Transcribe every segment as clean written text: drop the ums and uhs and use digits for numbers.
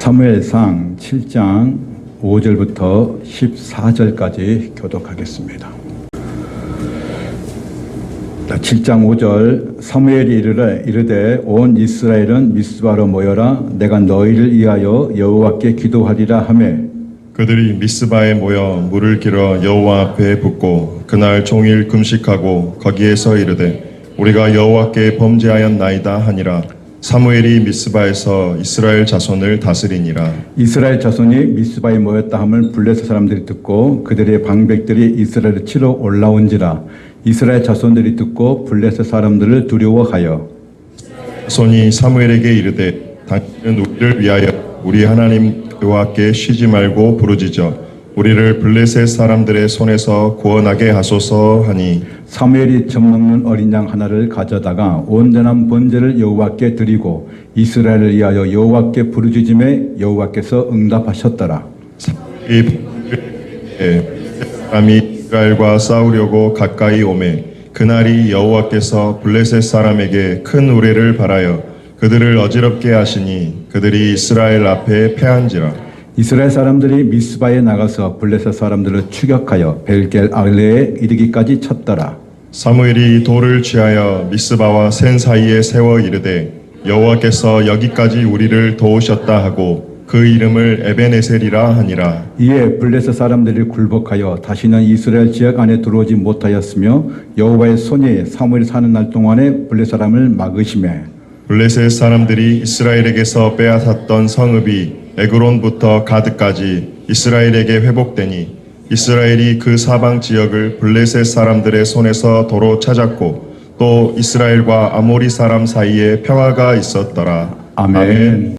사무엘상 7장 5절부터 14절까지 교독하겠습니다. 7장 5절 사무엘이 이르되 온 이스라엘은 미스바로 모여라 내가 너희를 위하여 여호와께 기도하리라 하매 그들이 미스바에 모여 물을 길어 여호와 앞에 붓고 그날 종일 금식하고 거기에서 이르되 우리가 여호와께 범죄하였나이다 하니라. 사무엘이 미스바에서 이스라엘 자손을 다스리니라. 이스라엘 자손이 미스바에 모였다 함을 블레셋 사람들이 듣고 그들의 방백들이 이스라엘을 치러 올라온지라. 이스라엘 자손들이 듣고 블레셋 사람들을 두려워하여 자손이 사무엘에게 이르되 당신은 우리를 위하여 우리 하나님 여호와께 쉬지 말고 부르짖어 우리를 블레셋 사람들의 손에서 구원하게 하소서 하니 사무엘이 젖먹는 어린 양 하나를 가져다가 온전한 번제를 여호와께 드리고 이스라엘을 위하여 여호와께 부르짖음에 여호와께서 응답하셨더라. 사무엘이 사람이 이스라엘과 싸우려고 가까이 오매 그날이 여호와께서 블레셋 사람에게 큰 우레를 발하여 그들을 어지럽게 하시니 그들이 이스라엘 앞에 패한지라. 이스라엘 사람들이 미스바에 나가서 블레셋 사람들을 추격하여 벨겔 아르레에 이르기까지 쳤더라. 사무엘이 돌을 취하여 미스바와 센 사이에 세워 이르되 여호와께서 여기까지 우리를 도우셨다 하고 그 이름을 에벤에셀이라 하니라. 이에 블레셋 사람들이 굴복하여 다시는 이스라엘 지역 안에 들어오지 못하였으며 여호와의 손이 사무엘이 사는 날 동안에 블레셋 사람을 막으시매 블레셋 사람들이 이스라엘에게서 빼앗았던 성읍이 에그론부터 가드까지 이스라엘에게 회복되니 이스라엘이 그 사방 지역을 블레셋 사람들의 손에서 도로 찾았고 또 이스라엘과 아모리 사람 사이에 평화가 있었더라. 아멘.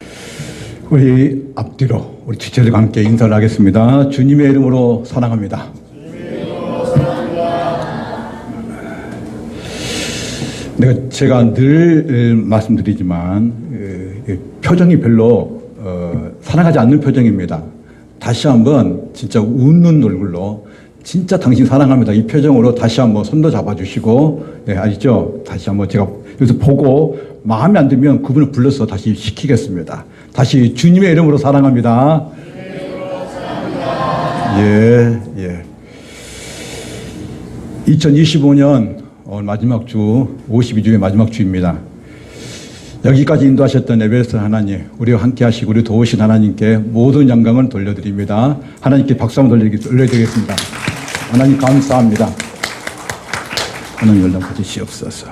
우리 앞뒤로 우리 지체들과 함께 인사를 하겠습니다. 주님의 이름으로 사랑합니다. 제가 늘 말씀드리지만 표정이 별로 사랑하지 않는 표정입니다. 다시 한번 진짜 웃는 얼굴로 진짜 당신 사랑합니다. 이 표정으로 다시 한번 손도 잡아주시고 아시죠? 다시 한번 제가 여기서 보고 마음에 안 들면 그분을 불러서 다시 시키겠습니다. 다시 주님의 이름으로 사랑합니다. 예. 2025년 마지막 주 52주의 마지막 주입니다. 여기까지 인도하셨던 에베레스트 하나님, 우리와 함께 하시고 우리 도우신 하나님께 모든 영광을 돌려드립니다. 하나님께 박수 한번 돌려드리겠습니다. 하나님 감사합니다. 하나님 연락 주시옵소서.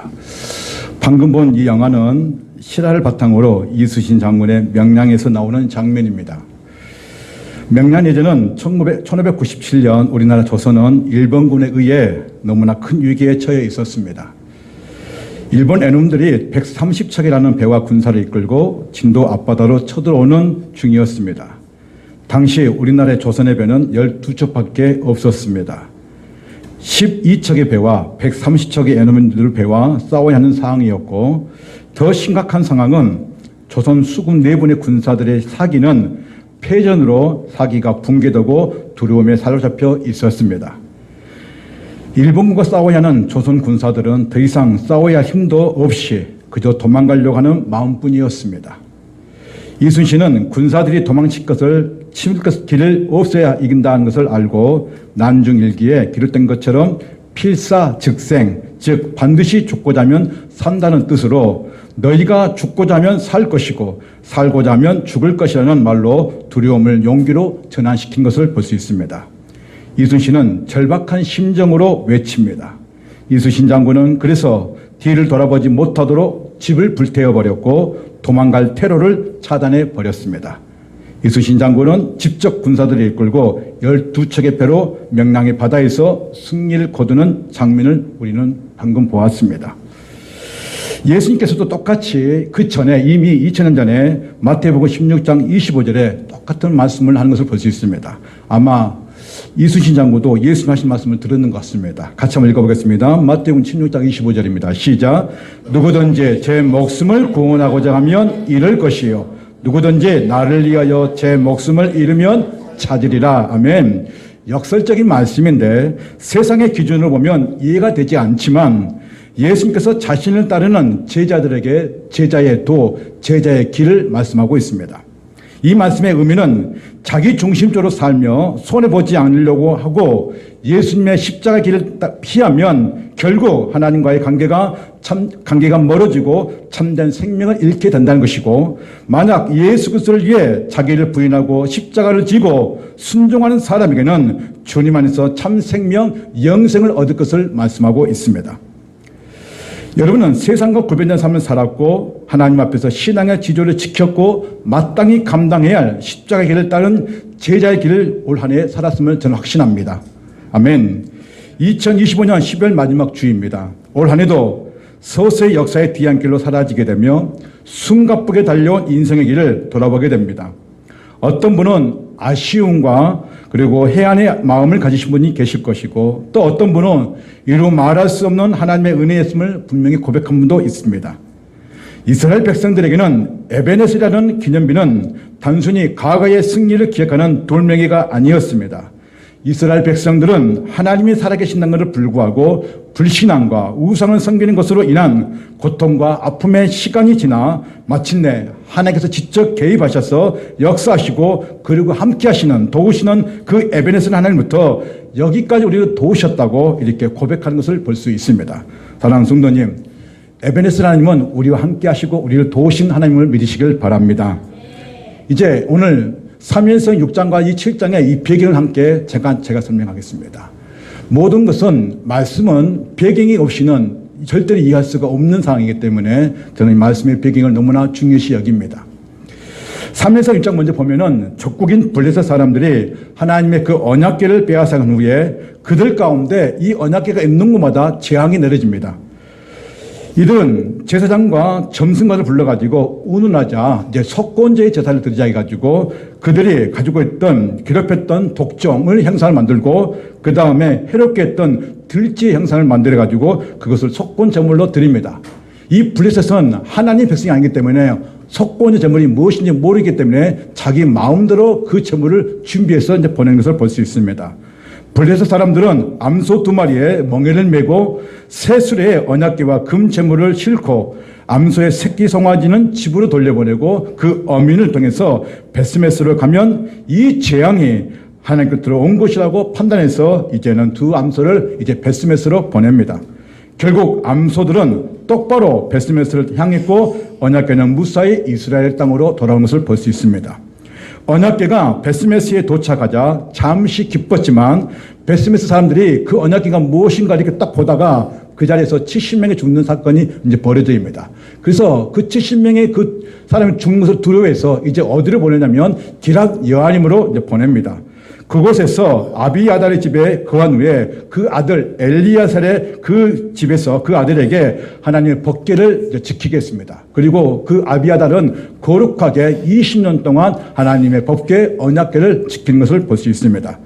방금 본 이 영화는 실화를 바탕으로 이순신 장군의 명량에서 나오는 장면입니다. 명량해전은 1597년 우리나라 조선은 일본군에 의해 너무나 큰 위기에 처해 있었습니다. 일본 애놈들이 130척이라는 배와 군사를 이끌고 진도 앞바다로 쳐들어오는 중이었습니다. 당시 우리나라의 조선의 배는 12척밖에 없었습니다. 12척의 배와 130척의 애놈들 배와 싸워야 하는 상황이었고 더 심각한 상황은 조선 수군 내분의 군사들의 사기는 패전으로 사기가 붕괴되고 두려움에 사로잡혀 있었습니다. 일본군과 싸워야 하는 조선 군사들은 더 이상 싸워야 힘도 없이 그저 도망가려고 하는 마음뿐이었습니다. 이순신은 군사들이 도망칠 것을 치밀 길을 없애야 이긴다는 것을 알고 난중일기에 기록된 것처럼 필사즉생, 즉 반드시 죽고자 하면 산다는 뜻으로 너희가 죽고자 하면 살 것이고 살고자 하면 죽을 것이라는 말로 두려움을 용기로 전환시킨 것을 볼 수 있습니다. 이순신은 절박한 심정으로 외칩니다. 이순신 장군은 그래서 뒤를 돌아보지 못하도록 집을 불태워버렸고 도망갈 테러를 차단해버렸습니다. 이순신 장군은 직접 군사들을 이끌고 12척의 배로 명량의 바다에서 승리를 거두는 장면을 우리는 방금 보았습니다. 예수님께서도 똑같이 그 전에 이미 2000년 전에 마태복음 16장 25절에 똑같은 말씀을 하는 것을 볼 수 있습니다. 아마 이순신 장군도 예수님 하신 말씀을 들었는 것 같습니다. 같이 한번 읽어보겠습니다. 마태복음 16장 25절입니다. 시작. 누구든지 제 목숨을 구원하고자 하면 잃을 것이요 누구든지 나를 위하여 제 목숨을 잃으면 찾으리라. 아멘. 역설적인 말씀인데 세상의 기준으로 보면 이해가 되지 않지만 예수님께서 자신을 따르는 제자들에게 제자의 도, 제자의 길을 말씀하고 있습니다. 이 말씀의 의미는 자기 중심적으로 살며 손해보지 않으려고 하고 예수님의 십자가 길을 피하면 결국 하나님과의 관계가 멀어지고 참된 생명을 잃게 된다는 것이고, 만약 예수 그리스도를 위해 자기를 부인하고 십자가를 지고 순종하는 사람에게는 주님 안에서 참 생명, 영생을 얻을 것을 말씀하고 있습니다. 여러분은 세상과 구별된 삶을 살았고 하나님 앞에서 신앙의 지조를 지켰고 마땅히 감당해야 할 십자가의 길을 따른 제자의 길을 올 한 해 살았음을 저는 확신합니다. 아멘. 2025년 12월 마지막 주입니다. 올 한 해도 서서히 역사의 뒤안길로 사라지게 되며 숨가쁘게 달려온 인생의 길을 돌아보게 됩니다. 어떤 분은 아쉬움과 그리고 해안의 마음을 가지신 분이 계실 것이고, 또 어떤 분은 이루 말할 수 없는 하나님의 은혜였음을 분명히 고백한 분도 있습니다. 이스라엘 백성들에게는 에베네스라는 기념비는 단순히 과거의 승리를 기억하는 돌멩이가 아니었습니다. 이스라엘 백성들은 하나님이 살아계신다는 것을 불구하고 불신앙과 우상을 섬기는 것으로 인한 고통과 아픔의 시간이 지나 마침내 하나님께서 직접 개입하셔서 역사하시고 그리고 함께 하시는, 도우시는 그 에베네스 하나님부터 여기까지 우리를 도우셨다고 이렇게 고백하는 것을 볼 수 있습니다. 사랑하는 성도님, 에베네스 하나님은 우리와 함께 하시고 우리를 도우신 하나님을 믿으시길 바랍니다. 이제 오늘 사무엘상 6장과 이 7장의 이 배경을 함께 제가 설명하겠습니다. 모든 것은, 말씀은 배경이 없이는 절대로 이해할 수가 없는 상황이기 때문에 저는 이 말씀의 배경을 너무나 중요시 여깁니다. 사무엘상 6장 먼저 보면은 족국인 블레셋 사람들이 하나님의 그 언약궤를 빼앗아간 후에 그들 가운데 이 언약궤가 있는 곳마다 재앙이 내려집니다. 이들은 제사장과 점승관을 불러가지고 운운하자 이제 속건제의 제사를 드리자 해가지고 그들이 가지고 있던 괴롭혔던 독종을 형상을 만들고 그 다음에 해롭게 했던 들쥐의 형상을 만들어가지고 그것을 속건 제물로 드립니다. 이 블레셋은 하나님 백성이 아니기 때문에 속건제 제물이 무엇인지 모르기 때문에 자기 마음대로 그 제물을 준비해서 이제 보내는 것을 볼 수 있습니다. 블레셋 사람들은 암소 2마리에 멍에를 메고 새수레에 언약궤와 금 제물을 싣고 암소의 새끼 송아지는 집으로 돌려보내고 그 어민을 통해서 베스메스로 가면 이 재앙이 하나님 곁으로 온 것이라고 판단해서 이제는 두 암소를 이제 베스메스로 보냅니다. 결국 암소들은 똑바로 베스메스를 향했고 언약궤는 무사히 이스라엘 땅으로 돌아온 것을 볼 수 있습니다. 언약궤가 베스메스에 도착하자 잠시 기뻤지만 베스메스 사람들이 그 언약궤가 무엇인가 이렇게 딱 보다가 그 자리에서 70명이 죽는 사건이 이제 벌어집니다. 그래서 그 70명의 그 사람이 죽는 것을 두려워해서 이제 어디로 보내냐면 기럇 여아림으로 이제 보냅니다. 그곳에서 아비아달의 집에 거한 후에 그 아들 엘리야살의 그 집에서 그 아들에게 하나님의 법궤를 지키게 했습니다. 그리고 그 아비아달은 거룩하게 20년 동안 하나님의 법궤 언약궤를 지키는 것을 볼 수 있습니다.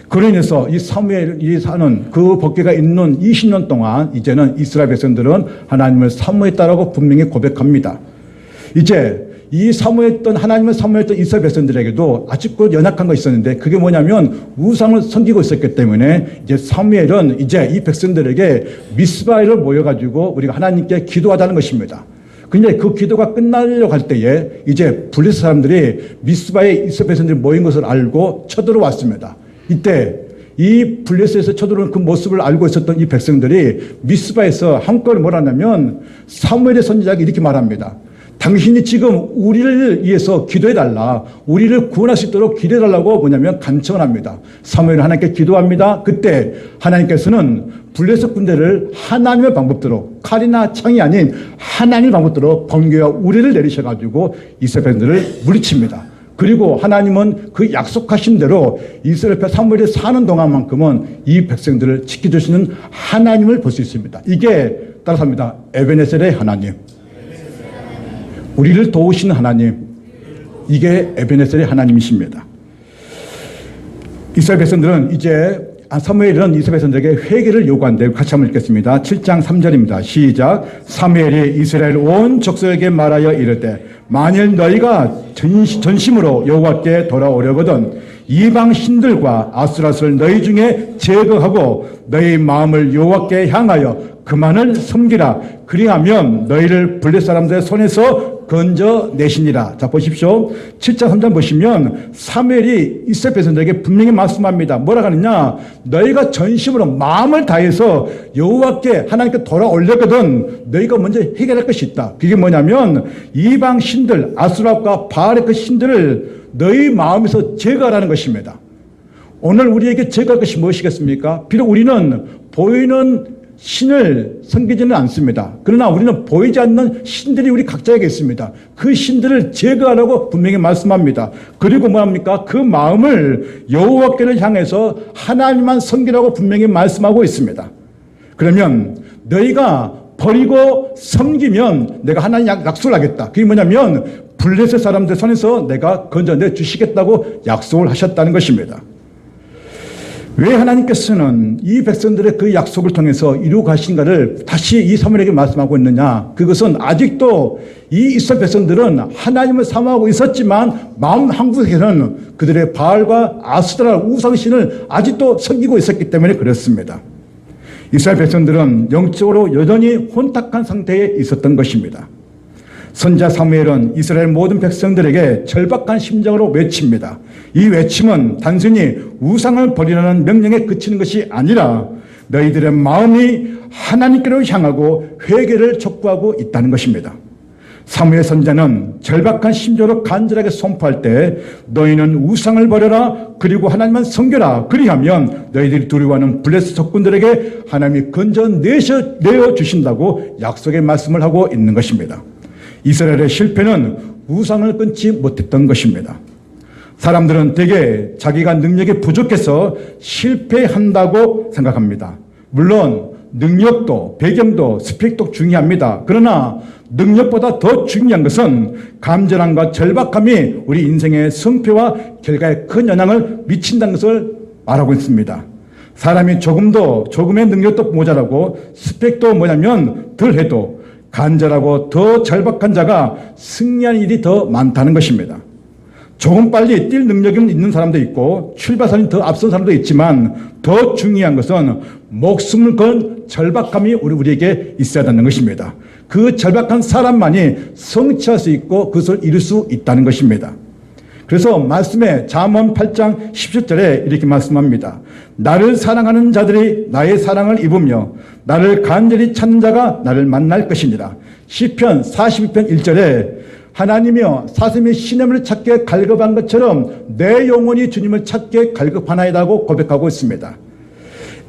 그로 인해서 이 사무엘이 사는 그 법궤가 있는 20년 동안 이제는 이스라엘 백성들은 하나님을 사모했다라고 분명히 고백합니다. 이제 이 하나님을 사모했던 이스라엘 백성들에게도 아직도 연약한 거 있었는데 그게 뭐냐면 우상을 섬기고 있었기 때문에 이제 사무엘은 이제 이 백성들에게 미스바에를 모여가지고 우리가 하나님께 기도하자는 것입니다. 근데 그 기도가 끝나려고 할 때에 이제 블레셋 사람들이 미스바에 이스라엘 백성들이 모인 것을 알고 쳐들어왔습니다. 이때 이 블레셋에서 쳐들어오는 그 모습을 알고 있었던 이 백성들이 미스바에서 한꺼번에 뭐라냐면 사무엘의 선지자가 이렇게 말합니다. 당신이 지금 우리를 위해서 기도해달라, 우리를 구원할 수 있도록 기도해달라고 뭐냐면 간청을 합니다. 사무엘은 하나님께 기도합니다. 그때 하나님께서는 블레셋 군대를 하나님의 방법대로, 칼이나 창이 아닌 하나님의 방법대로 번개와 우레를 내리셔가지고 이스라엘 백성들을 물리칩니다. 그리고 하나님은 그 약속하신 대로 이스라엘 사무엘이 사는 동안만큼은 이 백성들을 지켜주시는 하나님을 볼 수 있습니다. 이게 따라서 합니다. 에베네셀의 하나님, 우리를 도우시는 하나님, 이게 에베네셀의 하나님이십니다. 이스라엘 백성들은 이제 사무엘은 이스라엘 백성들에게 회개를 요구한데 같이 한번 읽겠습니다. 7장 3절입니다. 시작. 사무엘이 이스라엘 온 족속에게 말하여 이르되 만일 너희가 전심으로 여호와께 돌아오려거든 이방 신들과 아수라스를 너희 중에 제거하고 너희 마음을 여호와께 향하여 그만을 섬기라. 그리하면 너희를 블레셋 사람들의 손에서 건져내시니라. 자, 보십시오. 7장 3장 보시면 사무엘이 이스라엘 백성들에게 분명히 말씀합니다. 뭐라 하느냐? 너희가 전심으로 마음을 다해서 여호와께 하나님께 돌아올렸거든 너희가 먼저 해결할 것이 있다. 그게 뭐냐면 이방 신들 아수라과 바알의 그 신들을 너희 마음에서 제거하라는 것입니다. 오늘 우리에게 제거할 것이 무엇이겠습니까? 비록 우리는 보이는 신을 섬기지는 않습니다. 그러나 우리는 보이지 않는 신들이 우리 각자에게 있습니다. 그 신들을 제거하라고 분명히 말씀합니다. 그리고 뭐합니까? 그 마음을 여호와께를 향해서 하나님만 섬기라고 분명히 말씀하고 있습니다. 그러면 너희가 버리고 섬기면 내가 하나님 약속을 하겠다. 그게 뭐냐면 블레셋 사람들 손에서 내가 건져내 주시겠다고 약속을 하셨다는 것입니다. 왜 하나님께서는 이 백성들의 그 약속을 통해서 이루어 가신가를 다시 이 사무엘에게 말씀하고 있느냐? 그것은 아직도 이 이스라엘 백성들은 하나님을 사모하고 있었지만 마음 한구석에는 그들의 바알과 아스드라 우상신을 아직도 섬기고 있었기 때문에 그렇습니다. 이스라엘 백성들은 영적으로 여전히 혼탁한 상태에 있었던 것입니다. 선지자 사무엘은 이스라엘 모든 백성들에게 절박한 심정으로 외칩니다. 이 외침은 단순히 우상을 버리라는 명령에 그치는 것이 아니라 너희들의 마음이 하나님께로 향하고 회개를 촉구하고 있다는 것입니다. 사무엘 선지자는 절박한 심정으로 간절하게 선포할 때 너희는 우상을 버려라 그리고 하나님만 섬겨라 그리하면 너희들이 두려워하는 블레셋 적군들에게 하나님이 건져내어 주신다고 약속의 말씀을 하고 있는 것입니다. 이스라엘의 실패는 우상을 끊지 못했던 것입니다. 사람들은 대개 자기가 능력이 부족해서 실패한다고 생각합니다. 물론 능력도 배경도 스펙도 중요합니다. 그러나 능력보다 더 중요한 것은 감전함과 절박함이 우리 인생의 성패와 결과에 큰 영향을 미친다는 것을 말하고 있습니다. 사람이 조금의 능력도 모자라고 스펙도 뭐냐면 덜해도 간절하고 더 절박한 자가 승리하는 일이 더 많다는 것입니다. 조금 빨리 뛸 능력이 있는 사람도 있고 출발선이 더 앞선 사람도 있지만 더 중요한 것은 목숨을 건 절박함이 우리에게 있어야 한다는 것입니다. 그 절박한 사람만이 성취할 수 있고 그것을 이룰 수 있다는 것입니다. 그래서 말씀에 잠언 8장 17절에 이렇게 말씀합니다. 나를 사랑하는 자들이 나의 사랑을 입으며 나를 간절히 찾는 자가 나를 만날 것이니라. 시편 42편 1절에 하나님이여 사슴이 시냇물을 찾게 갈급한 것처럼 내 영혼이 주님을 찾게 갈급하나이다고 고백하고 있습니다.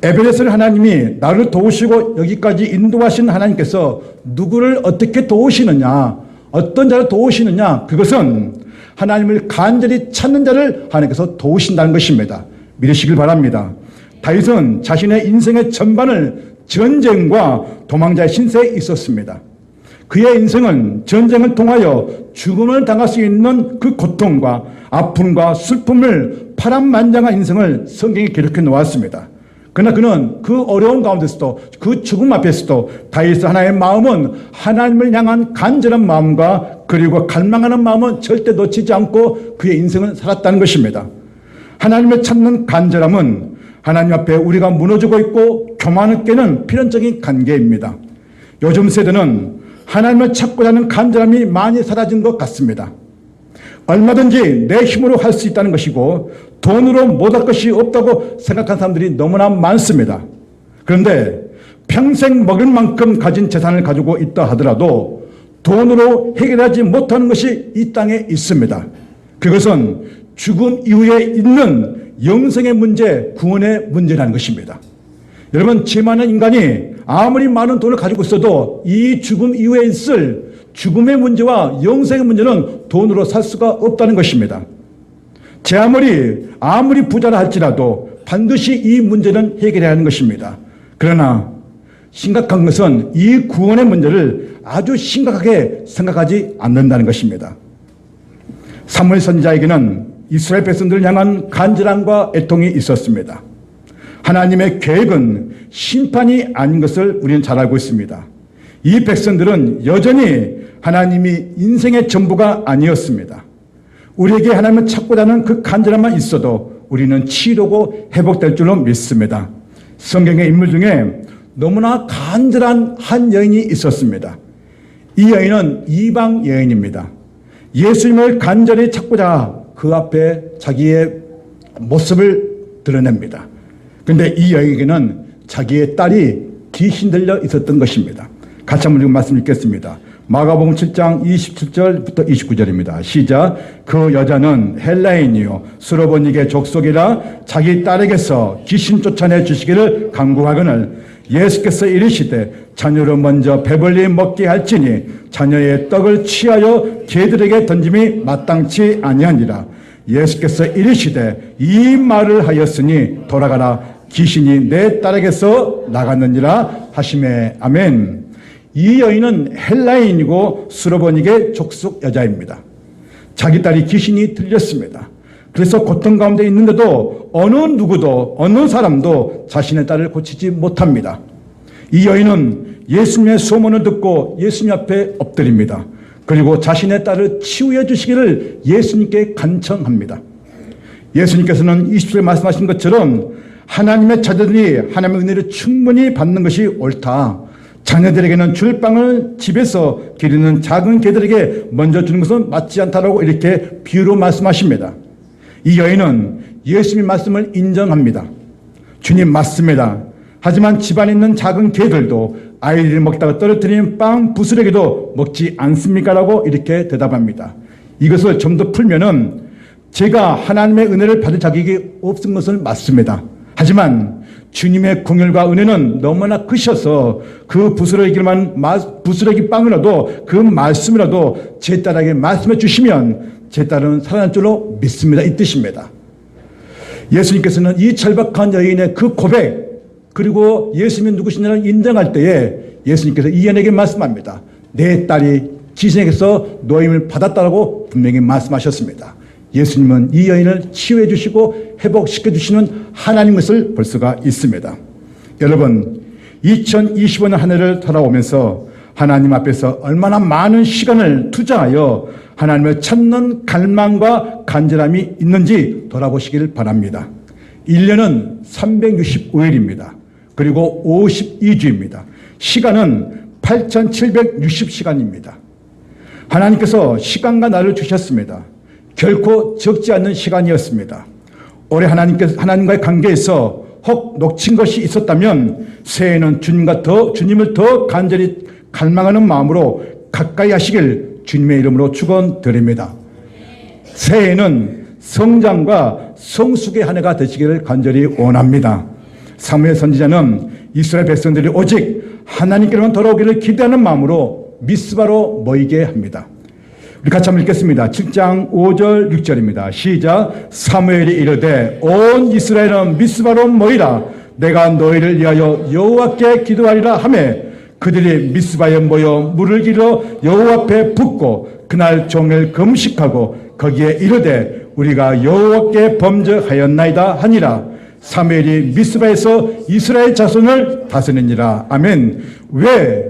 에베레스를 하나님이 나를 도우시고 여기까지 인도하신 하나님께서 누구를 어떻게 도우시느냐, 어떤 자를 도우시느냐, 그것은 하나님을 간절히 찾는 자를 하나님께서 도우신다는 것입니다. 믿으시길 바랍니다. 다윗은 자신의 인생의 전반을 전쟁과 도망자의 신세에 있었습니다. 그의 인생은 전쟁을 통하여 죽음을 당할 수 있는 그 고통과 아픔과 슬픔을 파란만장한 인생을 성경에 기록해 놓았습니다. 그러나 그는 그 어려운 가운데서도 그 죽음 앞에서도 다윗의 하나의 마음은 하나님을 향한 간절한 마음과 그리고 갈망하는 마음은 절대 놓치지 않고 그의 인생은 살았다는 것입니다. 하나님을 찾는 간절함은 하나님 앞에 우리가 무너지고 있고 교만을 깨는 필연적인 관계입니다. 요즘 세대는 하나님을 찾고자 하는 간절함이 많이 사라진 것 같습니다. 얼마든지 내 힘으로 할 수 있다는 것이고 돈으로 못할 것이 없다고 생각하는 사람들이 너무나 많습니다. 그런데 평생 먹을 만큼 가진 재산을 가지고 있다 하더라도 돈으로 해결하지 못하는 것이 이 땅에 있습니다. 그것은 죽음 이후에 있는 영생의 문제, 구원의 문제라는 것입니다. 여러분, 죄 많은 인간이 아무리 많은 돈을 가지고 있어도 이 죽음 이후에 있을 죽음의 문제와 영생의 문제는 돈으로 살 수가 없다는 것입니다. 제 아무리 부자라 할지라도 반드시 이 문제는 해결해야 하는 것입니다. 그러나 심각한 것은 이 구원의 문제를 아주 심각하게 생각하지 않는다는 것입니다. 사무엘 선지자에게는 이스라엘 백성들을 향한 간절함과 애통이 있었습니다. 하나님의 계획은 심판이 아닌 것을 우리는 잘 알고 있습니다. 이 백성들은 여전히 하나님이 인생의 전부가 아니었습니다. 우리에게 하나님을 찾고자 하는 그 간절함만 있어도 우리는 치료고 회복될 줄로 믿습니다. 성경의 인물 중에 너무나 간절한 한 여인이 있었습니다. 이 여인은 이방 여인입니다. 예수님을 간절히 찾고자 그 앞에 자기의 모습을 드러냅니다. 그런데 이 여인에게는 자기의 딸이 귀신 들려 있었던 것입니다. 같이 한번 읽은 말씀 읽겠습니다. 마가복음 7장 27절부터 29절입니다. 시작. 그 여자는 헬라인이요 수로보니게 족속이라 자기 딸에게서 귀신 쫓아내 주시기를 간구하거늘 예수께서 이르시되 자녀를 먼저 배불리 먹게 할지니 자녀의 떡을 취하여 개들에게 던짐이 마땅치 아니하니라. 예수께서 이르시되 이 말을 하였으니 돌아가라 귀신이 내 딸에게서 나갔느니라 하시매. 아멘. 이 여인은 헬라인이고 수로보니게 족속 여자입니다. 자기 딸이 귀신이 들렸습니다. 그래서 고통 가운데 있는데도 어느 누구도 어느 사람도 자신의 딸을 고치지 못합니다. 이 여인은 예수님의 소문을 듣고 예수님 앞에 엎드립니다. 그리고 자신의 딸을 치유해 주시기를 예수님께 간청합니다. 예수님께서는 20절에 말씀하신 것처럼 하나님의 자녀들이 하나님의 은혜를 충분히 받는 것이 옳다. 자녀들에게는 줄 빵을 집에서 기르는 작은 개들에게 먼저 주는 것은 맞지 않다라고 이렇게 비유로 말씀하십니다. 이 여인은 예수님의 말씀을 인정합니다. 주님 맞습니다. 하지만 집안에 있는 작은 개들도 아이들이 먹다가 떨어뜨린 빵 부스러기도 먹지 않습니까? 라고 이렇게 대답합니다. 이것을 좀 더 풀면은 제가 하나님의 은혜를 받을 자격이 없은 것은 맞습니다. 하지만 주님의 긍휼과 은혜는 너무나 크셔서 그 부스러기 빵이라도 그 말씀이라도 제 딸에게 말씀해 주시면 제 딸은 살아날 줄로 믿습니다. 이 뜻입니다. 예수님께서는 이 절박한 여인의 그 고백 그리고 예수님이 누구시냐를 인정할 때에 예수님께서 이 여인에게 말씀합니다. 내 딸이 귀신에게서 노임을 받았다라고 분명히 말씀하셨습니다. 예수님은 이 여인을 치유해 주시고 회복시켜 주시는 하나님 것을 볼 수가 있습니다. 여러분 2025년 한 해를 돌아오면서 하나님 앞에서 얼마나 많은 시간을 투자하여 하나님을 찾는 갈망과 간절함이 있는지 돌아보시길 바랍니다. 1년은 365일입니다. 그리고 52주입니다. 시간은 8760시간입니다. 하나님께서 시간과 날을 주셨습니다. 결코 적지 않는 시간이었습니다. 올해 하나님과의 관계에서 혹 놓친 것이 있었다면 새해에는 주님을 더 간절히 갈망하는 마음으로 가까이 하시길 주님의 이름으로 축원드립니다. 새해에는 성장과 성숙의 한 해가 되시기를 간절히 원합니다. 사무엘 선지자는 이스라엘 백성들이 오직 하나님께로만 돌아오기를 기대하는 마음으로 미스바로 모이게 합니다. 우리 같이 한번 읽겠습니다. 7장 5절 6절입니다. 시작. 사무엘이 이르되 온 이스라엘은 미스바로 모이라. 내가 너희를 위하여 여호와께 기도하리라 하매 그들이 미스바에 모여 물을 길어 여호와 앞에 붓고 그날 종일 금식하고 거기에 이르되 우리가 여호와께 범죄하였나이다 하니라. 사무엘이 미스바에서 이스라엘 자손을 다스리니라. 아멘. 왜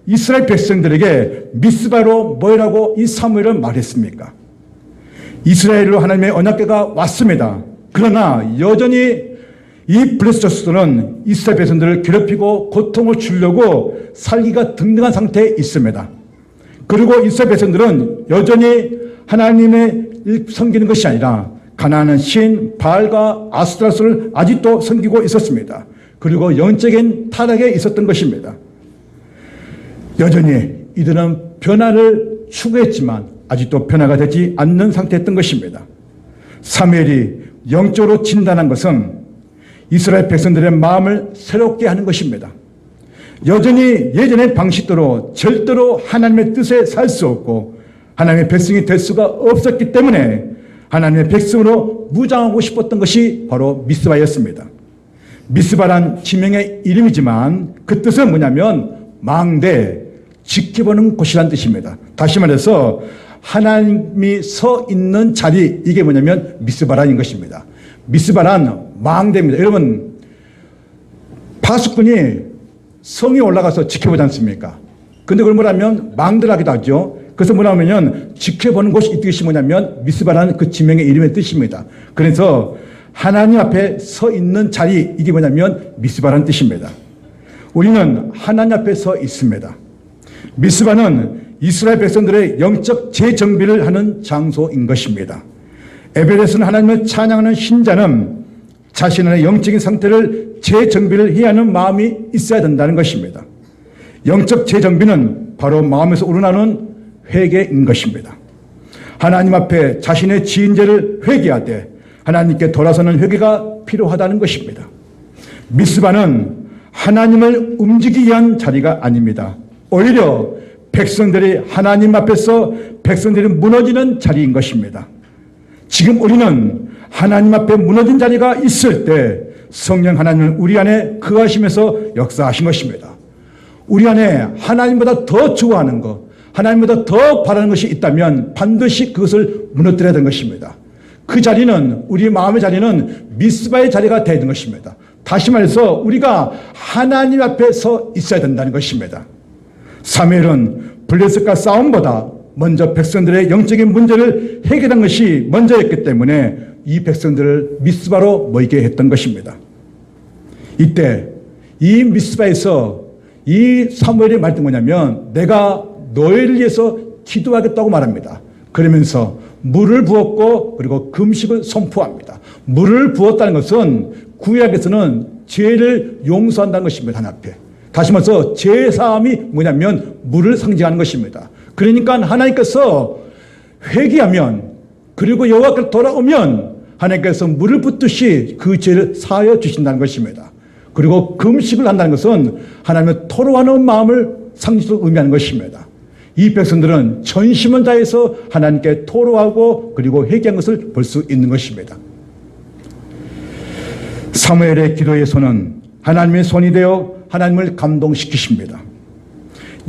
이스라엘 백성들에게 미스바로 모이라고 이 사무엘을 말했습니까? 이스라엘로 하나님의 언약궤가 왔습니다. 그러나 여전히 이 블레셋족들은 이스라엘 백성들을 괴롭히고 고통을 주려고 살기가 등등한 상태에 있습니다. 그리고 이스라엘 백성들은 여전히 하나님의 섬기는 것이 아니라 가나안 신 바알과 아스타로스를 아직도 섬기고 있었습니다. 그리고 영적인 타락에 있었던 것입니다. 여전히 이들은 변화를 추구했지만 아직도 변화가 되지 않는 상태였던 것입니다. 사무엘이 영적으로 진단한 것은 이스라엘 백성들의 마음을 새롭게 하는 것입니다. 여전히 예전의 방식대로 절대로 하나님의 뜻에 살 수 없고 하나님의 백성이 될 수가 없었기 때문에 하나님의 백성으로 무장하고 싶었던 것이 바로 미스바였습니다. 미스바란 지명의 이름이지만 그 뜻은 뭐냐면 망대, 지켜보는 곳이라는 뜻입니다. 다시 말해서 하나님이 서 있는 자리, 이게 뭐냐면 미스바라는 것입니다. 미스바란 망대입니다. 여러분 파수꾼이 성에 올라가서 지켜보지 않습니까? 근데 그걸 뭐라면 망대라기도 하죠. 그래서 뭐냐면 지켜보는 곳이 이 뜻이 뭐냐면 미스바라는 그 지명의 이름의 뜻입니다. 그래서 하나님 앞에 서 있는 자리, 이게 뭐냐면 미스바라는 뜻입니다. 우리는 하나님 앞에 서 있습니다. 미스바는 이스라엘 백성들의 영적 재정비를 하는 장소인 것입니다. 에벨에서는 하나님을 찬양하는 신자는 자신의 영적인 상태를 재정비를 해야 하는 마음이 있어야 된다는 것입니다. 영적 재정비는 바로 마음에서 우러나오는 회개인 것입니다. 하나님 앞에 자신의 지은 죄를 회개하되 하나님께 돌아서는 회개가 필요하다는 것입니다. 미스바는 하나님을 움직이기 위한 자리가 아닙니다. 오히려 백성들이 하나님 앞에서 백성들이 무너지는 자리인 것입니다. 지금 우리는 하나님 앞에 무너진 자리가 있을 때 성령 하나님은 우리 안에 거하시면서 역사하신 것입니다. 우리 안에 하나님보다 더 좋아하는 것, 하나님보다 더 바라는 것이 있다면 반드시 그것을 무너뜨려야 되는 것입니다. 그 자리는, 우리 마음의 자리는 미스바의 자리가 되야 되는 것입니다. 다시 말해서 우리가 하나님 앞에 서 있어야 된다는 것입니다. 사무엘은 블레셋과 싸움보다 먼저 백성들의 영적인 문제를 해결한 것이 먼저였기 때문에 이 백성들을 미스바로 모이게 했던 것입니다. 이때 이 미스바에서 이 사무엘이 말했던 뭐냐면 내가 너희를 위해서 기도하겠다고 말합니다. 그러면서 물을 부었고 그리고 금식을 선포합니다. 물을 부었다는 것은 구약에서는 죄를 용서한다는 것입니다. 하나님 앞에. 다시 말해서 죄사함이 뭐냐면 물을 상징하는 것입니다. 그러니까 하나님께서 회개하면 그리고 여호와께로 돌아오면 하나님께서 물을 붓듯이 그 죄를 사하여 주신다는 것입니다. 그리고 금식을 한다는 것은 하나님의 토로하는 마음을 상징적으로 의미하는 것입니다. 이 백성들은 전심을 다해서 하나님께 토로하고 그리고 회개한 것을 볼 수 있는 것입니다. 사무엘의 기도의 손은 하나님의 손이 되어 하나님을 감동시키십니다.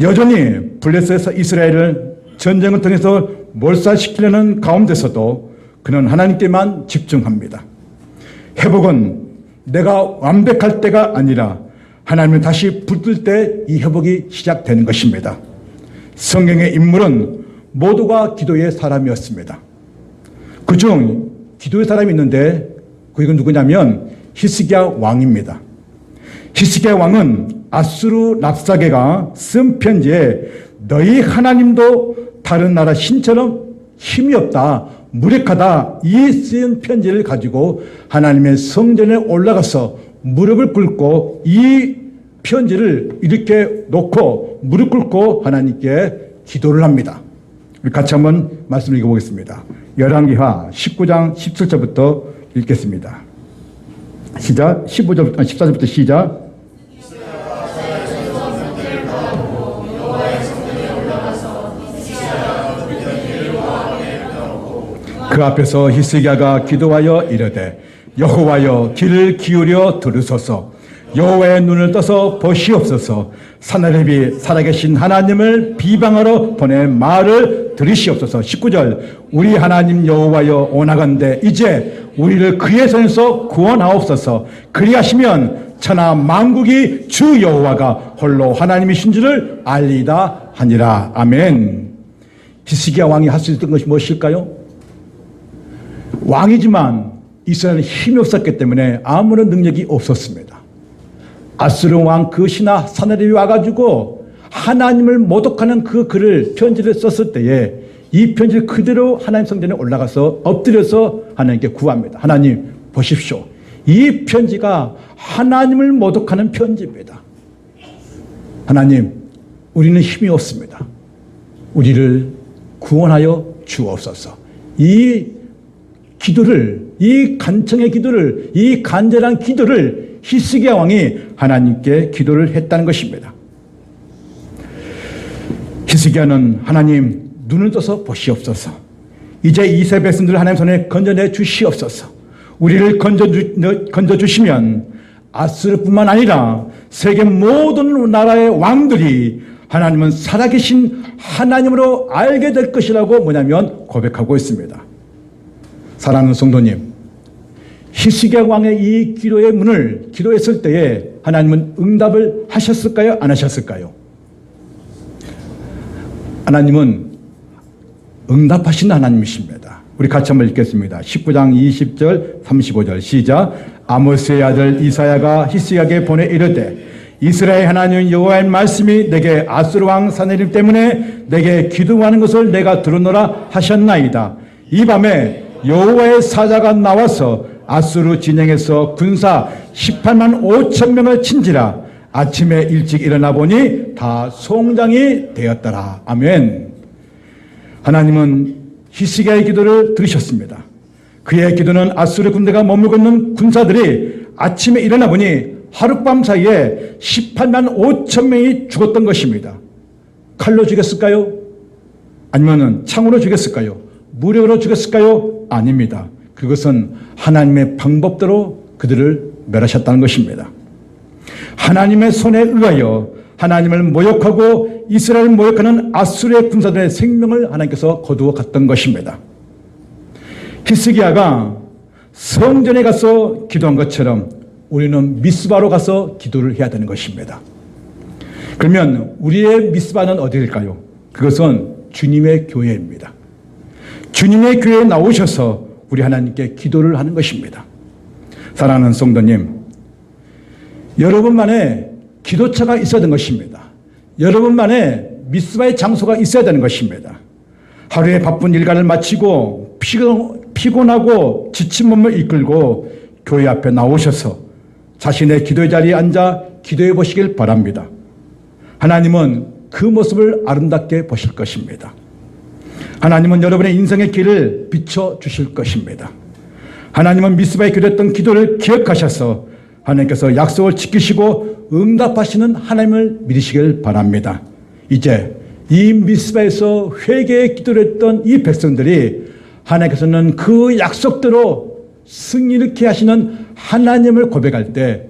여전히 블레셋에서 이스라엘을 전쟁을 통해서 몰살시키려는 가운데서도 그는 하나님께만 집중합니다. 회복은 내가 완벽할 때가 아니라 하나님을 다시 붙들 때 이 회복이 시작되는 것입니다. 성경의 인물은 모두가 기도의 사람이었습니다. 그중 기도의 사람이 있는데 그게 누구냐면 히스기야 왕입니다. 히스기야 왕은 아수르 랍사게가 쓴 편지에 너희 하나님도 다른 나라 신처럼 힘이 없다, 무력하다, 이 쓴 편지를 가지고 하나님의 성전에 올라가서 무릎을 꿇고 이 편지를 이렇게 놓고 무릎 꿇고 하나님께 기도를 합니다. 같이 한번 말씀을 읽어보겠습니다. 열왕기하 19장 17절부터 읽겠습니다. 시작. 15절부터 14절부터 시작. 그 앞에서 히스기야가 기도하여 이르되 여호와여 귀를 기울여 들으소서. 여호와의 눈을 떠서 보시옵소서. 사나립이 살아계신 하나님을 비방하러 보낸 말을 들으시옵소서. 19절 우리 하나님 여호와여 오나간대 이제 우리를 그의 손에서 구원하옵소서. 그리하시면 천하 만국이 주 여호와가 홀로 하나님이신 줄을 알리다 하니라. 아멘. 히스기야 왕이 할 수 있던 것이 무엇일까요? 왕이지만 이스라엘은 힘이 없었기 때문에 아무런 능력이 없었습니다. 아수르 왕 그 신하 사나립이 와가지고 하나님을 모독하는 그 글을 편지를 썼을 때에 이 편지를 그대로 하나님 성전에 올라가서 엎드려서 하나님께 구합니다. 하나님 보십시오. 이 편지가 하나님을 모독하는 편지입니다. 하나님 우리는 힘이 없습니다. 우리를 구원하여 주옵소서. 이 기도를, 이 간청의 기도를, 이 간절한 기도를 히스기야 왕이 하나님께 기도를 했다는 것입니다. 히스기야는 하나님 눈을 떠서 보시옵소서. 이제 이스라엘 백성들을 하나님 손에 건져내 주시옵소서. 우리를 건져주시면 아수르뿐만 아니라 세계 모든 나라의 왕들이 하나님은 살아계신 하나님으로 알게 될 것이라고 뭐냐면 고백하고 있습니다. 사랑하는 성도님, 히스기야 왕의 이 기도의 문을 기도했을 때에 하나님은 응답을 하셨을까요? 안 하셨을까요? 하나님은 응답하신 하나님이십니다. 우리 같이 한번 읽겠습니다. 19장 20절 35절 시작. 아모스의 아들 이사야가 히스기야에게 보내 이르되 이스라엘 하나님 여호와의 말씀이 내게 아수르 왕 사내립 때문에 내게 기도하는 것을 내가 들었노라 하셨나이다. 이 밤에 여호와의 사자가 나와서 아수르 진영에서 군사 18만 5천 명을 친지라. 아침에 일찍 일어나 보니 다 송장이 되었더라. 아멘. 하나님은 히스기야의 기도를 들으셨습니다. 그의 기도는 아수르 군대가 머물고 있는 군사들이 아침에 일어나 보니 하룻밤 사이에 18만 5천 명이 죽었던 것입니다. 칼로 죽였을까요? 아니면 창으로 죽였을까요? 무력으로 죽였을까요? 아닙니다. 그것은 하나님의 방법대로 그들을 멸하셨다는 것입니다. 하나님의 손에 의하여 하나님을 모욕하고 이스라엘을 모욕하는 아수르의 군사들의 생명을 하나님께서 거두어 갔던 것입니다. 히스기야가 성전에 가서 기도한 것처럼 우리는 미스바로 가서 기도를 해야 되는 것입니다. 그러면 우리의 미스바는 어디일까요? 그것은 주님의 교회입니다. 주님의 교회에 나오셔서 우리 하나님께 기도를 하는 것입니다. 사랑하는 성도님, 여러분만의 기도처가 있어야 되는 것입니다. 여러분만의 미스바의 장소가 있어야 되는 것입니다. 하루의 바쁜 일과를 마치고 피곤하고 지친 몸을 이끌고 교회 앞에 나오셔서 자신의 기도의 자리에 앉아 기도해 보시길 바랍니다. 하나님은 그 모습을 아름답게 보실 것입니다. 하나님은 여러분의 인생의 길을 비춰주실 것입니다. 하나님은 미스바에 기도했던 기도를 기억하셔서 하나님께서 약속을 지키시고 응답하시는 하나님을 믿으시길 바랍니다. 이제 이 미스바에서 회개의 기도를 했던 이 백성들이 하나님께서는 그 약속대로 승리케 하시는 하나님을 고백할 때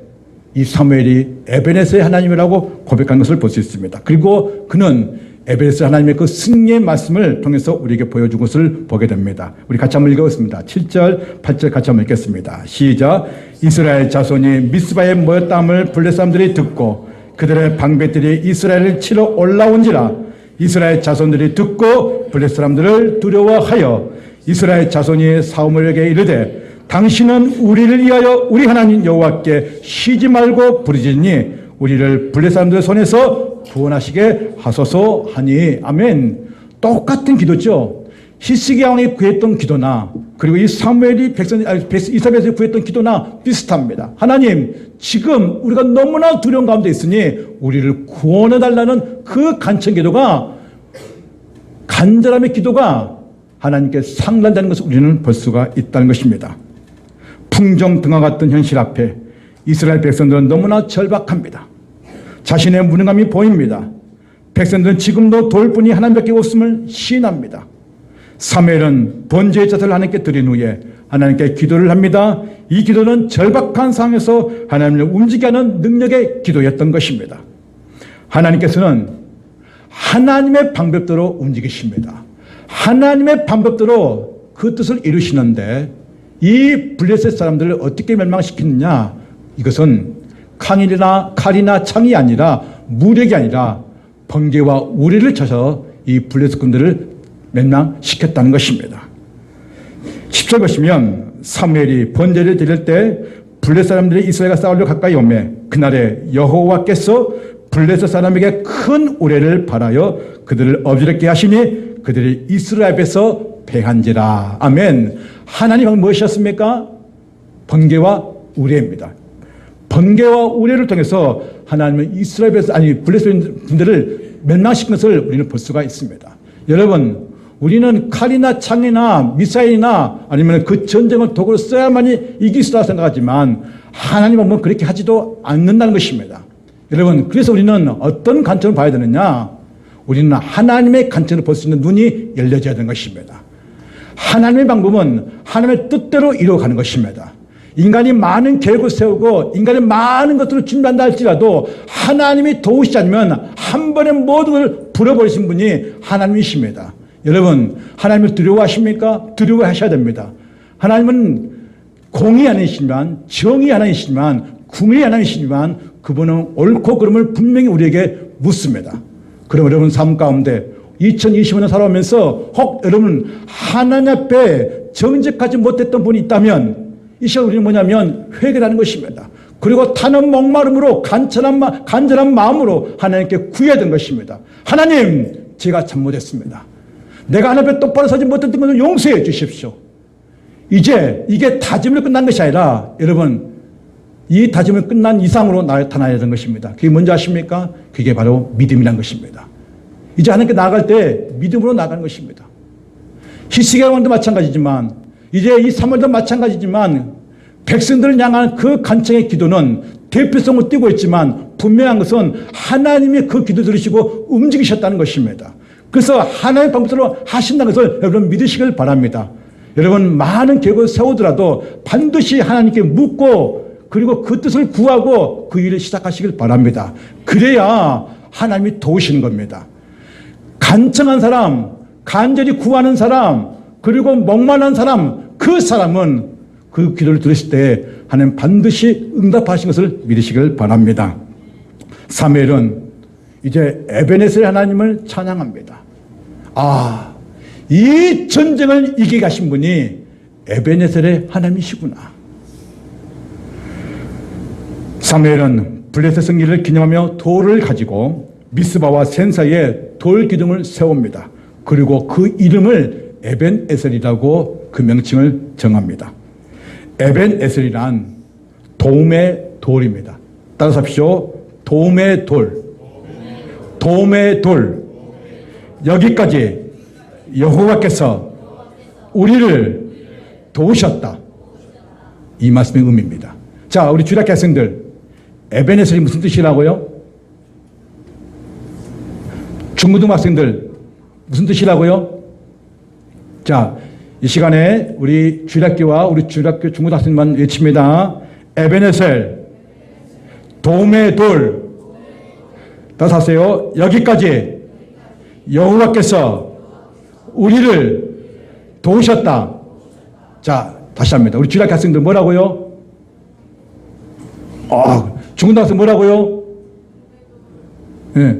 이 사무엘이 에베네스의 하나님이라고 고백한 것을 볼 수 있습니다. 그리고 그는 에베네스 하나님의 그 승리의 말씀을 통해서 우리에게 보여준 것을 보게 됩니다. 우리 같이 한번 읽어보겠습니다. 7절, 8절 같이 한번 읽겠습니다. 시작. 이스라엘 자손이 미스바에 모였다함을 블레 사람들이 듣고 그들의 방백들이 이스라엘을 치러 올라온지라. 이스라엘 자손들이 듣고 블레 사람들을 두려워하여 이스라엘 자손이 사무엘에게 이르되 당신은 우리를 위하여 우리 하나님 여호와께 쉬지 말고 부르짖니 우리를 블레 사람들의 손에서 구원하시게 하소서 하니. 아멘. 똑같은 기도죠. 히스기야 왕이 구했던 기도나 그리고 이 사무엘이 이스라엘에서 구했던 기도나 비슷합니다. 하나님, 지금 우리가 너무나 두려운 가운데 있으니 우리를 구원해 달라는 그 간청 기도가, 간절함의 기도가 하나님께 상달되는 것을 우리는 볼 수가 있다는 것입니다. 풍정등화 같은 현실 앞에 이스라엘 백성들은 너무나 절박합니다. 자신의 무능함이 보입니다. 백성들은 지금도 도울 분이 하나님밖에 없음을 시인합니다. 사무엘은 번제의 자세를 하나님께 드린 후에 하나님께 기도를 합니다. 이 기도는 절박한 상황에서 하나님을 움직이게 하는 능력의 기도였던 것입니다. 하나님께서는 하나님의 방법대로 움직이십니다. 하나님의 방법대로 그 뜻을 이루시는데 이 블레셋 사람들을 어떻게 멸망시키느냐, 이것은 칼이나 창이 아니라 무력이 아니라 번개와 우레를 쳐서 이 블레셋 군들을 멸망시켰다는 것입니다. 10절 보시면 사무엘이 번제를 드릴 때 블레셋 사람들이 이스라엘과 싸우려 가까이 오매 그날에 여호와께서 블레셋 사람에게 큰 우레를 발하여 그들을 어지럽게 하시니 그들이 이스라엘 앞에서 패한지라. 아멘. 하나님은 무엇이었습니까? 번개와 우레입니다. 번개와 우레를 통해서 하나님은 이스라엘에서 블레셋 군대를 멸망시킨 것을 우리는 볼 수가 있습니다. 여러분, 우리는 칼이나 창이나 미사일이나 아니면 그 전쟁을 도구로 써야만이 이길 수 있다고 생각하지만 하나님은 뭐 그렇게 하지도 않는다는 것입니다. 여러분, 그래서 우리는 어떤 관점을 봐야 되느냐? 우리는 하나님의 관점을 볼 수 있는 눈이 열려져야 되는 것입니다. 하나님의 방법은 하나님의 뜻대로 이루어가는 것입니다. 인간이 많은 계획을 세우고 인간이 많은 것들을 준비한다 할지라도 하나님이 도우시지 않으면 한 번에 모든 걸 불어버리신 분이 하나님이십니다. 여러분, 하나님을 두려워하십니까? 두려워하셔야 됩니다. 하나님은 공의 하나님이시지만, 정의 하나님이시지만, 궁의 하나님이시지만 그분은 옳고 그름을 분명히 우리에게 묻습니다. 그럼 여러분 삶 가운데 2025년 살아오면서 혹 여러분 하나님 앞에 정직하지 못했던 분이 있다면 이 시간 우리는 뭐냐면 회개라는 것입니다. 그리고 타는 목마름으로 간절한 마음으로 하나님께 구해야 되는 것입니다. 하나님, 제가 잘못했습니다. 내가 하나님 앞에 똑바로 서지 못했던 것을 용서해 주십시오. 이제 이게 다짐으로 끝난 것이 아니라 여러분 이 다짐을 끝난 이상으로 나타나야 되는 것입니다. 그게 뭔지 아십니까? 그게 바로 믿음이라는 것입니다. 이제 하나님께 나아갈 때 믿음으로 나가는 것입니다. 히스기야 왕도 마찬가지지만 이제 이 사무엘도 마찬가지지만 백성들을 향한 그 간청의 기도는 대표성을 띠고 있지만 분명한 것은 하나님이 그 기도 들으시고 움직이셨다는 것입니다. 그래서 하나님의 방법으로 하신다는 것을 여러분 믿으시길 바랍니다. 여러분 많은 계획을 세우더라도 반드시 하나님께 묻고 그리고 그 뜻을 구하고 그 일을 시작하시길 바랍니다. 그래야 하나님이 도우시는 겁니다. 간청한 사람, 간절히 구하는 사람, 그리고 목마른 사람, 그 사람은 그 기도를 들으실 때 하나님 반드시 응답하신 것을 믿으시길 바랍니다. 사무엘은 이제 에베네셀 하나님을 찬양합니다. 아, 이 전쟁을 이기게 하신 분이 에베네셀의 하나님이시구나. 사무엘은 블레셋 승리를 기념하며 돌을 가지고 미스바와 센 사이에 돌 기둥을 세웁니다. 그리고 그 이름을 에벤에셀이라고 그 명칭을 정합니다. 에벤에셀이란 도움의 돌입니다. 따라서 합시오. 도움의 돌. 도움의 돌. 여기까지 여호와께서 우리를 도우셨다. 이 말씀의 의미입니다. 자, 우리 주일학교 학생들, 에벤에셀이 무슨 뜻이라고요? 중고등학생들 무슨 뜻이라고요? 자, 이 시간에 우리 주일학교와 우리 주일학교 중고등학생만 외칩니다. 에베네셀, 도움의 돌. 다시 하세요. 여기까지 여호와께서 우리를 도우셨다. 자, 다시 합니다. 우리 주일학교 학생들 뭐라고요? 중고등학생 뭐라고요? 네.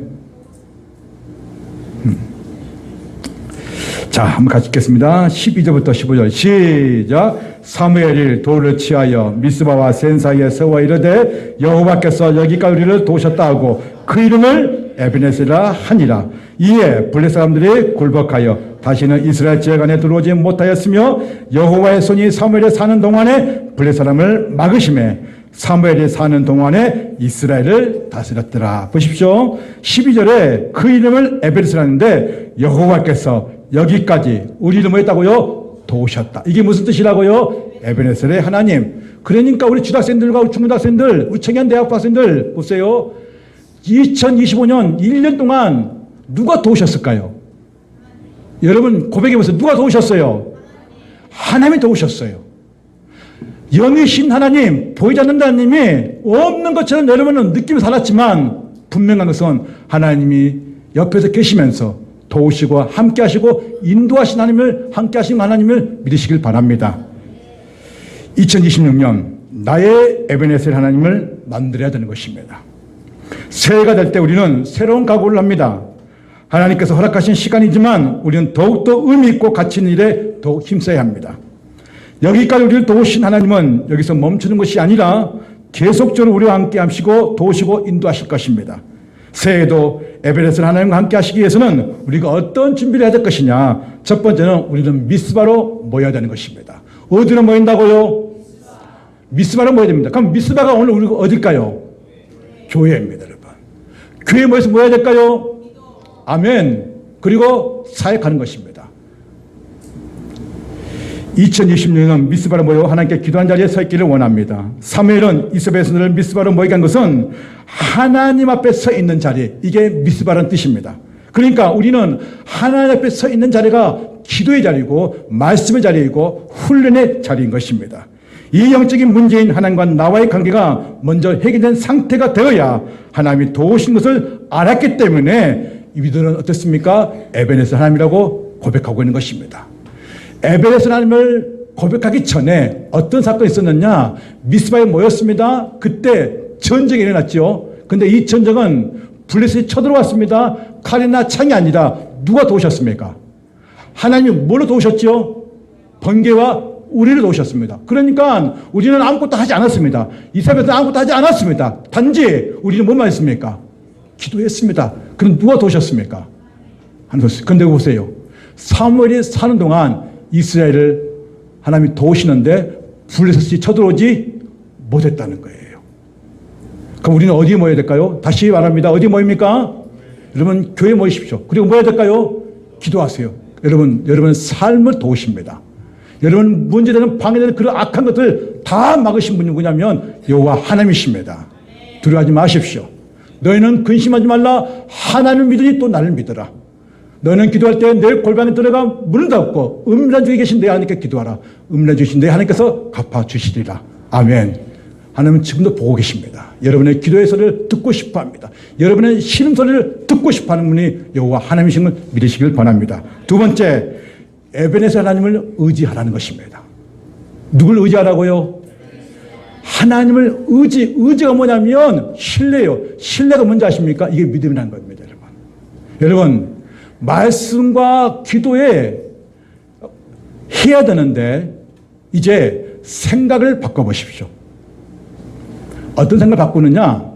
자, 한번 같이 읽겠습니다. 12절부터 15절 시작. 사무엘이 돌을 취하여 미스바와 센 사이에 세워 이르되 여호와께서 여기까지 우리를 도우셨다 하고 그 이름을 에베네셀이라 하니라. 이에 블레셋 사람들이 굴복하여 다시는 이스라엘 지역 안에 들어오지 못하였으며 여호와의 손이 사무엘이 사는 동안에 블레셋 사람을 막으심에 사무엘이 사는 동안에 이스라엘을 다스렸더라. 보십시오. 12절에 그 이름을 에베네셀 하는데 여호와께서 여기까지 우리를 뭐 했다고요? 도우셨다. 이게 무슨 뜻이라고요? 에베네셀의 하나님. 그러니까 우리 중학생들과 우리 중고등학생들, 우리 청년 대학부 학생들 보세요. 2025년 1년 동안 누가 도우셨을까요? 여러분 고백해보세요. 누가 도우셨어요? 하나님이 도우셨어요. 영이신 하나님, 보이지 않는 하나님이 없는 것처럼 여러분은 느끼며 살았지만 분명한 것은 하나님이 옆에서 계시면서 도우시고 함께 하시고 인도하신 하나님을, 함께 하신 하나님을 믿으시길 바랍니다. 2026년 나의 에베네셀 하나님을 만들어야 되는 것입니다. 새해가 될 때 우리는 새로운 각오를 합니다. 하나님께서 허락하신 시간이지만 우리는 더욱더 의미 있고 가치 있는 일에 더욱 힘써야 합니다. 여기까지 우리를 도우신 하나님은 여기서 멈추는 것이 아니라 계속적으로 우리와 함께 하시고 도우시고 인도하실 것입니다. 새해에도 에베네셀 하나님과 함께 하시기 위해서는 우리가 어떤 준비를 해야 될 것이냐. 첫 번째는 우리는 미스바로 모여야 되는 것입니다. 어디로 모인다고요? 미스바로 모여야 됩니다. 그럼 미스바가 오늘 우리가 어딜까요? 교회입니다, 여러분. 교회에 모여서 뭐 해야 될까요? 아멘. 그리고 사역하는 것입니다. 2026년 미스바로 모여 하나님께 기도한 자리에 서 있기를 원합니다. 사무엘은 이스라엘 백성들을 미스바로 모이게 한 것은 하나님 앞에 서 있는 자리, 이게 미스바라는 뜻입니다. 그러니까 우리는 하나님 앞에 서 있는 자리가 기도의 자리고 말씀의 자리이고 훈련의 자리인 것입니다. 이 영적인 문제인 하나님과 나와의 관계가 먼저 해결된 상태가 되어야 하나님이 도우신 것을 알았기 때문에 이들은 어떻습니까? 에베네셀 하나님이라고 고백하고 있는 것입니다. 에베네셀 하나님을 고백하기 전에 어떤 사건이 있었느냐? 미스바에 모였습니다. 그때 전쟁이 일어났죠. 근데 이 전쟁은 블레셋이 쳐들어왔습니다. 칼이나 창이 아니라 누가 도우셨습니까? 하나님이 뭘로 도우셨죠? 번개와 우리를 도우셨습니다. 그러니까 우리는 아무것도 하지 않았습니다. 이스라엘은 아무것도 하지 않았습니다. 단지 우리는 뭐만 했습니까? 기도했습니다. 그럼 누가 도우셨습니까? 그런데 보세요. 사무엘이 사는 동안 이스라엘을 하나님이 도우시는데 블레셋이 쳐들어오지 못했다는 거예요. 그럼 우리는 어디에 모여야 될까요? 다시 말합니다. 어디에 모입니까? 여러분 교회에 모이십시오. 그리고 뭐 해야 될까요? 기도하세요. 여러분 삶을 도우십니다. 여러분 문제되는 방해되는 그런 악한 것들 다 막으신 분이 누구냐면 여호와 하나님이십니다. 두려워하지 마십시오. 너희는 근심하지 말라. 하나님을 믿으니 또 나를 믿어라. 너희는 기도할 때 내 골방에 들어가 문을 닫고 음란 중에 계신 내 하나님께 기도하라. 음란 주신 내 하나님께서 갚아주시리라. 아멘. 하나님은 지금도 보고 계십니다. 여러분의 기도의 소리를 듣고 싶어합니다. 여러분의 신음소리를 듣고 싶어하는 분이 여호와 하나님이신 걸 믿으시길 바랍니다. 두 번째, 에베네zer 하나님을 의지하라는 것입니다. 누굴 의지하라고요? 하나님을 의지가 뭐냐면 신뢰요. 신뢰가 뭔지 아십니까? 이게 믿음이라는 겁니다, 여러분. 여러분, 말씀과 기도에 해야 되는데 이제 생각을 바꿔보십시오. 어떤 생각을 바꾸느냐?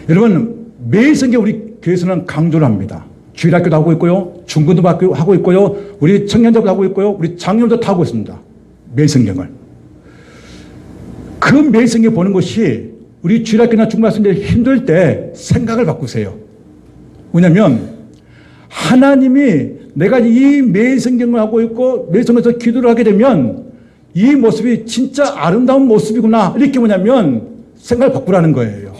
여러분, 매일 성경 우리 교회에서는 강조를 합니다. 주일학교도 하고 있고요. 중고도 하고 있고요. 우리 청년들도 하고 있고요. 우리 장년들도 하고 있습니다. 매일 성경을. 그 매일 성경 보는 것이 우리 주일학교나 중고학생들이 힘들 때 생각을 바꾸세요. 왜냐하면 하나님이 내가 이 매일 성경을 하고 있고 매일 성경에서 기도를 하게 되면 이 모습이 진짜 아름다운 모습이구나. 이렇게 뭐냐면 생각을 바꾸라는 거예요.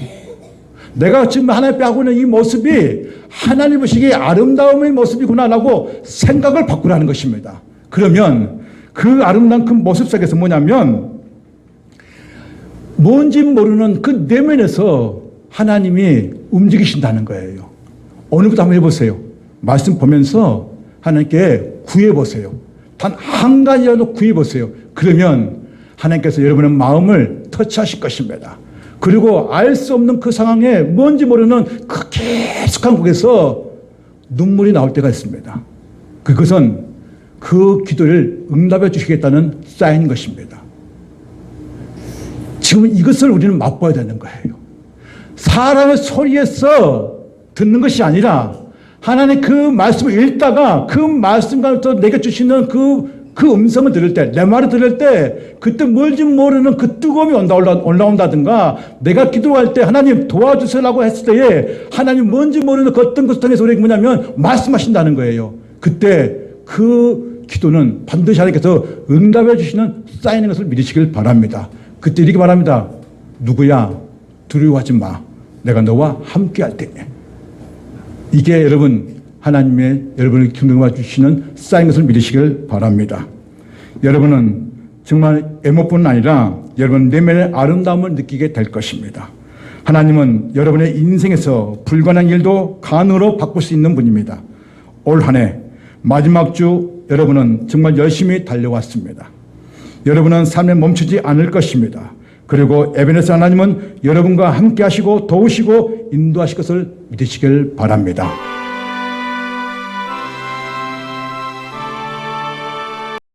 내가 지금 하나님 앞에 하고 있는 이 모습이 하나님 보시기에 아름다움의 모습이구나라고 생각을 바꾸라는 것입니다. 그러면 그 아름다운 그 모습 속에서 뭐냐면 뭔지 모르는 그 내면에서 하나님이 움직이신다는 거예요. 오늘부터 한번 해보세요. 말씀 보면서 하나님께 구해보세요. 단 한 가지라도 구해보세요. 그러면 하나님께서 여러분의 마음을 터치하실 것입니다. 그리고 알 수 없는 그 상황에 뭔지 모르는 그 깊숙한 곳에서 눈물이 나올 때가 있습니다. 그것은 그 기도를 응답해 주시겠다는 사인인 것입니다. 지금 이것을 우리는 맛봐야 되는 거예요. 사람의 소리에서 듣는 것이 아니라 하나님 그 말씀을 읽다가 그 말씀과부터 내게 주시는 그 음성을 들을 때, 내 말을 들을 때, 그때 뭘지 모르는 그 뜨거움이 올라온다든가, 내가 기도할 때 하나님 도와주세요라고 했을 때에 하나님 뭔지 모르는 그 어떤 것을 통해서 우리에게 뭐냐면 말씀하신다는 거예요. 그때 그 기도는 반드시 하나님께서 응답해 주시는 사인인 것을 믿으시길 바랍니다. 그때 이렇게 말합니다. 누구야? 두려워하지 마. 내가 너와 함께 할 테니. 이게 하나님의 여러분을 기도해 주시는 사인인 것을 믿으시길 바랍니다. 여러분은 정말 애모뿐 아니라 여러분 내면의 아름다움을 느끼게 될 것입니다. 하나님은 여러분의 인생에서 불가능한 일도 가능으로 바꿀 수 있는 분입니다. 올 한 해 마지막 주 여러분은 정말 열심히 달려왔습니다. 여러분은 삶에 멈추지 않을 것입니다. 그리고 에베네zer 하나님은 여러분과 함께 하시고 도우시고 인도하실 것을 믿으시길 바랍니다.